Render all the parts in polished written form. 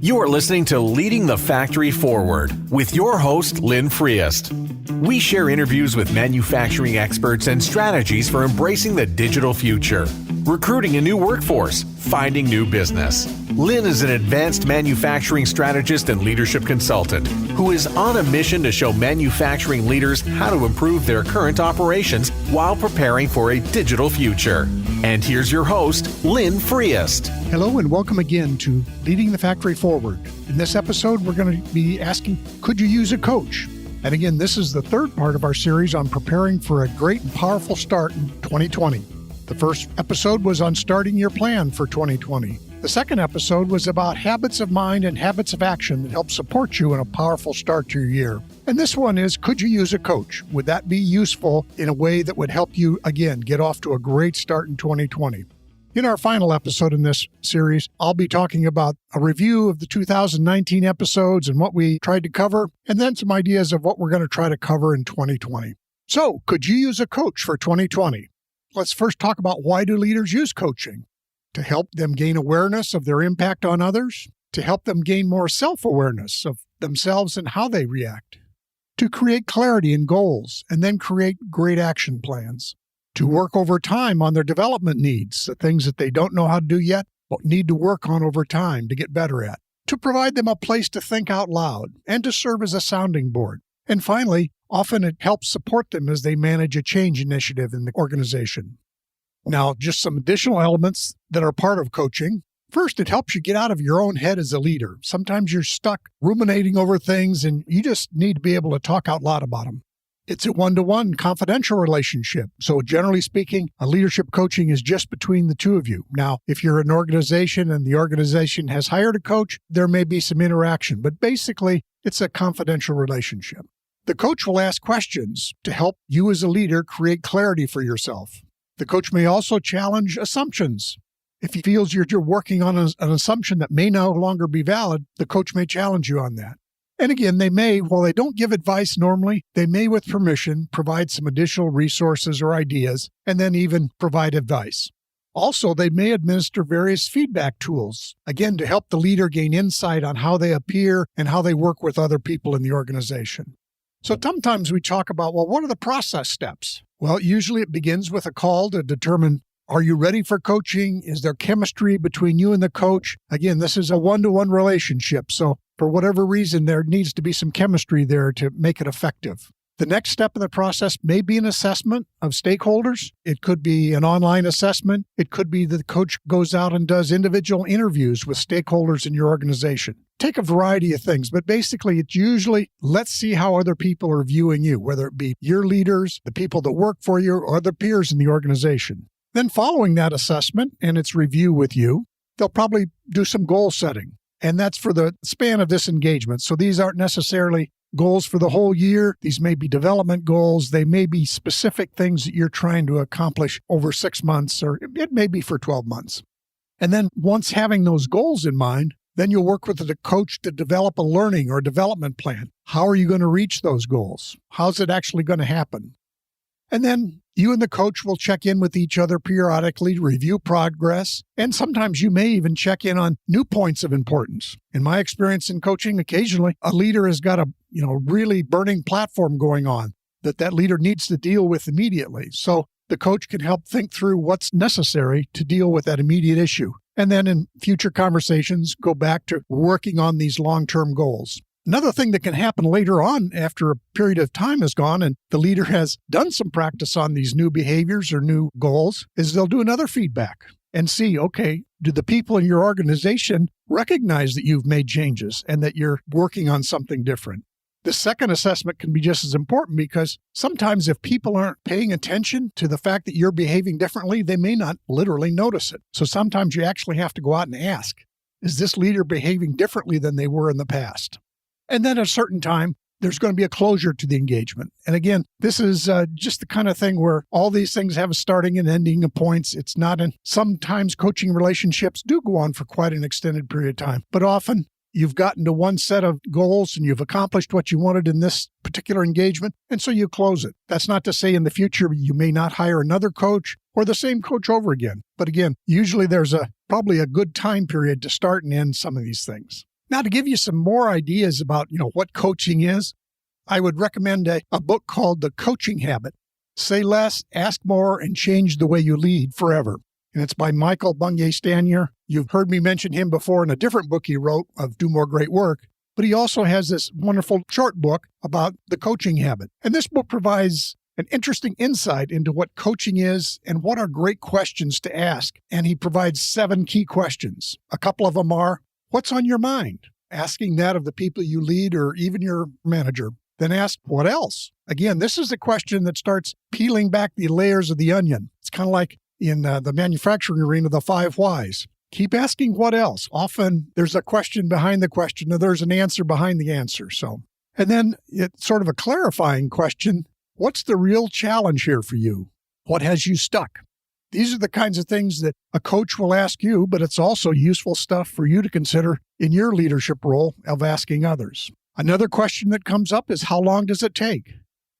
You are listening to Leading the Factory Forward with your host, Lynn Friest. We share interviews with manufacturing experts and strategies for embracing the digital future, recruiting a new workforce, finding new business. Lynn is an advanced manufacturing strategist and leadership consultant who is on a mission to show manufacturing leaders how to improve their current operations while preparing for a digital future. And here's your host, Lynn Friest. Hello and welcome again to Leading the Factory Forward. In this episode, we're going to be asking, could you use a coach? And again, this is the third part of our series on preparing for a great and powerful start in 2020. The first episode was on starting your plan for 2020. The second episode was about habits of mind and habits of action that help support you in a powerful start to your year. And this one is, could you use a coach? Would that be useful in a way that would help you, again, get off to a great start in 2020? In our final episode in this series, I'll be talking about a review of the 2019 episodes and what we tried to cover, and then some ideas of what we're going to try to cover in 2020. So, could you use a coach for 2020? Let's first talk about, why do leaders use coaching? To help them gain awareness of their impact on others, to help them gain more self-awareness of themselves and how they react, to create clarity in goals, and then create great action plans, to work over time on their development needs, the things that they don't know how to do yet, but need to work on over time to get better at, to provide them a place to think out loud, and to serve as a sounding board. And finally, often it helps support them as they manage a change initiative in the organization. Now, just some additional elements that are part of coaching. First, it helps you get out of your own head as a leader. Sometimes you're stuck ruminating over things and you just need to be able to talk out loud about them. It's a one-to-one confidential relationship. So generally speaking, a leadership coaching is just between the two of you. Now, if you're an organization and the organization has hired a coach, there may be some interaction, but basically it's a confidential relationship. The coach will ask questions to help you as a leader create clarity for yourself. The coach may also challenge assumptions. If he feels you're working on an assumption that may no longer be valid, the coach may challenge you on that. And again, they may, while they don't give advice normally, they may, with permission, provide some additional resources or ideas, and then even provide advice. Also, they may administer various feedback tools, again, to help the leader gain insight on how they appear and how they work with other people in the organization. So sometimes we talk about, well, what are the process steps? Well, usually it begins with a call to determine, are you ready for coaching? Is there chemistry between you and the coach? Again, this is a one-to-one relationship, so for whatever reason, there needs to be some chemistry there to make it effective. The next step in the process may be an assessment of stakeholders. It could be an online assessment. It could be that the coach goes out and does individual interviews with stakeholders in your organization. Take a variety of things, but basically it's usually, let's see how other people are viewing you, whether it be your leaders, the people that work for you, or the peers in the organization. Then following that assessment and its review with you, they'll probably do some goal setting. And that's for the span of this engagement. So these aren't necessarily goals for the whole year. These may be development goals. They may be specific things that you're trying to accomplish over 6 months, or it may be for 12 months. And then once having those goals in mind, then you'll work with the coach to develop a learning or development plan. How are you going to reach those goals? How's it actually going to happen? And then you and the coach will check in with each other periodically, review progress, and sometimes you may even check in on new points of importance. In my experience in coaching, occasionally a leader has got a really burning platform going on that leader needs to deal with immediately. So the coach can help think through what's necessary to deal with that immediate issue. And then in future conversations, go back to working on these long-term goals. Another thing that can happen later on after a period of time has gone and the leader has done some practice on these new behaviors or new goals is they'll do another feedback and see, okay, do the people in your organization recognize that you've made changes and that you're working on something different? The second assessment can be just as important because sometimes if people aren't paying attention to the fact that you're behaving differently, they may not literally notice it. So sometimes you actually have to go out and ask, is this leader behaving differently than they were in the past? And then at a certain time, there's going to be a closure to the engagement. And again, this is just the kind of thing where all these things have a starting and ending of points. It's not sometimes coaching relationships do go on for quite an extended period of time, but often you've gotten to one set of goals and you've accomplished what you wanted in this particular engagement, and so you close it. That's not to say in the future you may not hire another coach or the same coach over again. But again, usually there's probably a good time period to start and end some of these things. Now, to give you some more ideas about, what coaching is, I would recommend a book called The Coaching Habit. Say less, ask more, and change the way you lead forever. And it's by Michael Bungay-Stanier. You've heard me mention him before in a different book he wrote of Do More Great Work. But he also has this wonderful short book about the coaching habit. And this book provides an interesting insight into what coaching is and what are great questions to ask. And he provides 7 key questions. A couple of them are, what's on your mind? Asking that of the people you lead or even your manager. Then ask, what else? Again, this is a question that starts peeling back the layers of the onion. It's kind of like in the manufacturing arena, the 5 whys. Keep asking what else. Often there's a question behind the question, or there's an answer behind the answer. And then it's sort of a clarifying question. What's the real challenge here for you? What has you stuck? These are the kinds of things that a coach will ask you, but it's also useful stuff for you to consider in your leadership role of asking others. Another question that comes up is, how long does it take?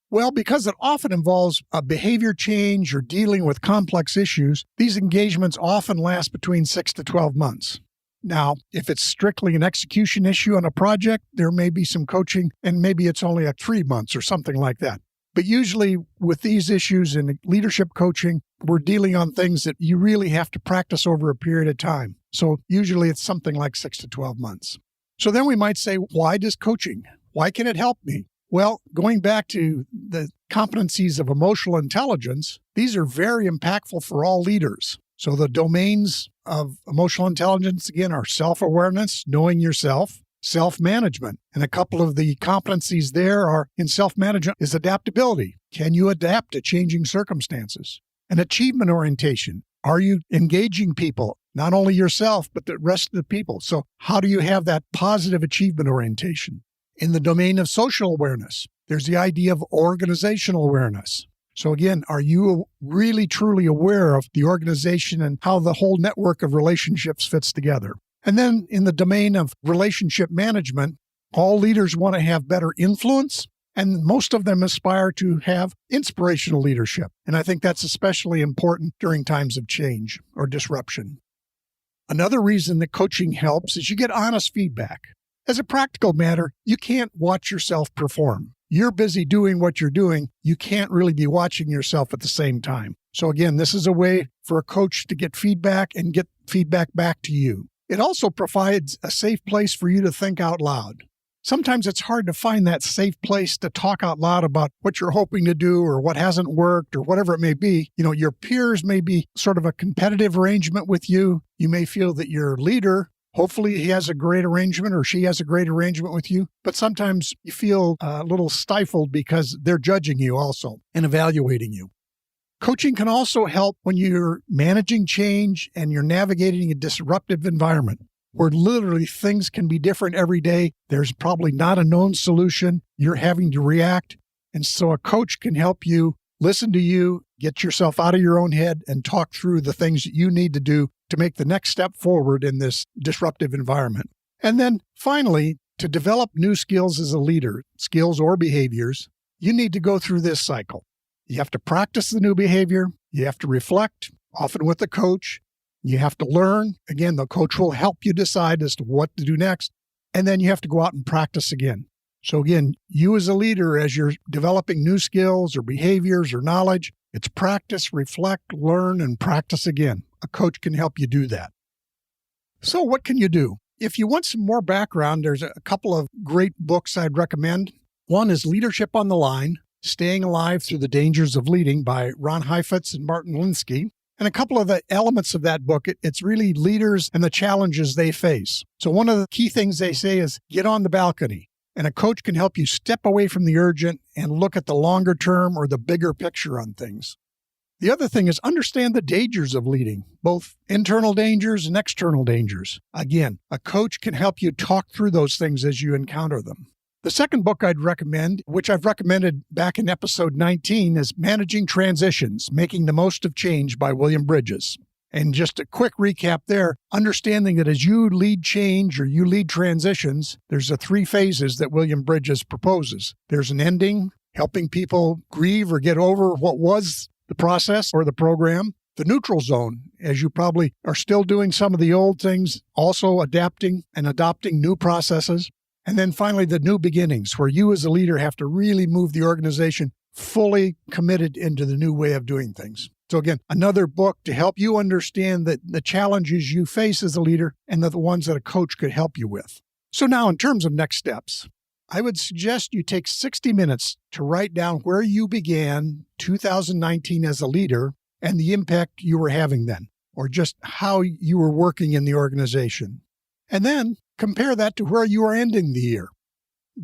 Well, because it often involves a behavior change or dealing with complex issues, these engagements often last between 6 to 12 months. Now, if it's strictly an execution issue on a project, there may be some coaching, and maybe it's only 3 months or something like that. But usually with these issues in leadership coaching, we're dealing on things that you really have to practice over a period of time. So usually it's something like 6 to 12 months. So then we might say, why does coaching? Why can it help me? Well, going back to the competencies of emotional intelligence, these are very impactful for all leaders. So the domains of emotional intelligence, again, are self-awareness, knowing yourself, self-management. And a couple of the competencies there are in self-management is adaptability. Can you adapt to changing circumstances? And achievement orientation. Are you engaging people, not only yourself, but the rest of the people? So how do you have that positive achievement orientation? In the domain of social awareness, there's the idea of organizational awareness. So again, are you really truly aware of the organization and how the whole network of relationships fits together? And then in the domain of relationship management, all leaders want to have better influence, and most of them aspire to have inspirational leadership. And I think that's especially important during times of change or disruption. Another reason that coaching helps is you get honest feedback. As a practical matter, you can't watch yourself perform. You're busy doing what you're doing. You can't really be watching yourself at the same time. So again, this is a way for a coach to get feedback and get feedback back to you. It also provides a safe place for you to think out loud. Sometimes it's hard to find that safe place to talk out loud about what you're hoping to do or what hasn't worked or whatever it may be. Your peers may be sort of a competitive arrangement with you. You may feel that your leader, hopefully he has a great arrangement or she has a great arrangement with you, but sometimes you feel a little stifled because they're judging you also and evaluating you. Coaching can also help when you're managing change and you're navigating a disruptive environment where literally things can be different every day. There's probably not a known solution. You're having to react. And so a coach can help you listen to you, get yourself out of your own head, and talk through the things that you need to do to make the next step forward in this disruptive environment. And then finally, to develop new skills as a leader, skills or behaviors, you need to go through this cycle. You have to practice the new behavior. You have to reflect, often with the coach. You have to learn. Again, the coach will help you decide as to what to do next. And then you have to go out and practice again. So again, you as a leader, as you're developing new skills or behaviors or knowledge, it's practice, reflect, learn, and practice again. A coach can help you do that. So what can you do? If you want some more background, there's a couple of great books I'd recommend. One is Leadership on the Line, Staying Alive Through the Dangers of Leading by Ron Heifetz and Martin Linsky. And a couple of the elements of that book, it's really leaders and the challenges they face. So one of the key things they say is get on the balcony. And a coach can help you step away from the urgent and look at the longer term or the bigger picture on things. The other thing is understand the dangers of leading, both internal dangers and external dangers. Again, a coach can help you talk through those things as you encounter them. The second book I'd recommend, which I've recommended back in episode 19, is Managing Transitions, Making the Most of Change by William Bridges. And just a quick recap there, understanding that as you lead change or you lead transitions, there's the 3 phases that William Bridges proposes. There's an ending, helping people grieve or get over what was the process or the program. The neutral zone, as you probably are still doing some of the old things, also adapting and adopting new processes. And then finally, the new beginnings, where you as a leader have to really move the organization fully committed into the new way of doing things. So again, another book to help you understand the challenges you face as a leader and the ones that a coach could help you with. So now in terms of next steps, I would suggest you take 60 minutes to write down where you began 2019 as a leader and the impact you were having then, or just how you were working in the organization. And then compare that to where you are ending the year.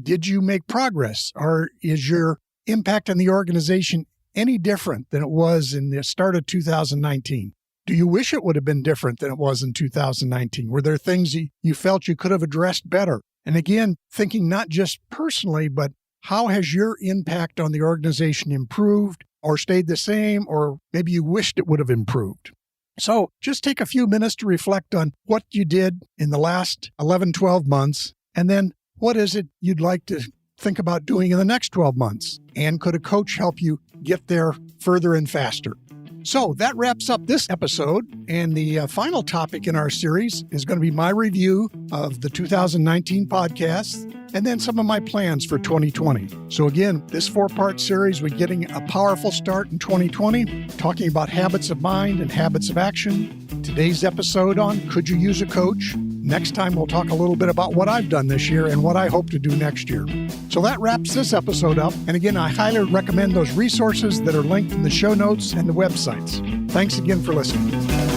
Did you make progress, or is your impact on the organization any different than it was in the start of 2019? Do you wish it would have been different than it was in 2019? Were there things you felt you could have addressed better? And again, thinking not just personally, but how has your impact on the organization improved or stayed the same, or maybe you wished it would have improved? So just take a few minutes to reflect on what you did in the last 11, 12 months, and then what is it you'd like to think about doing in the next 12 months? And could a coach help you get there further and faster? So that wraps up this episode, and the final topic in our series is going to be my review of the 2019 podcast and then some of my plans for 2020. So again, this 4-part series, we're getting a powerful start in 2020, talking about habits of mind and habits of action. Today's episode on Could You Use a Coach? Next time, we'll talk a little bit about what I've done this year and what I hope to do next year. So that wraps this episode up. And again, I highly recommend those resources that are linked in the show notes and the websites. Thanks again for listening.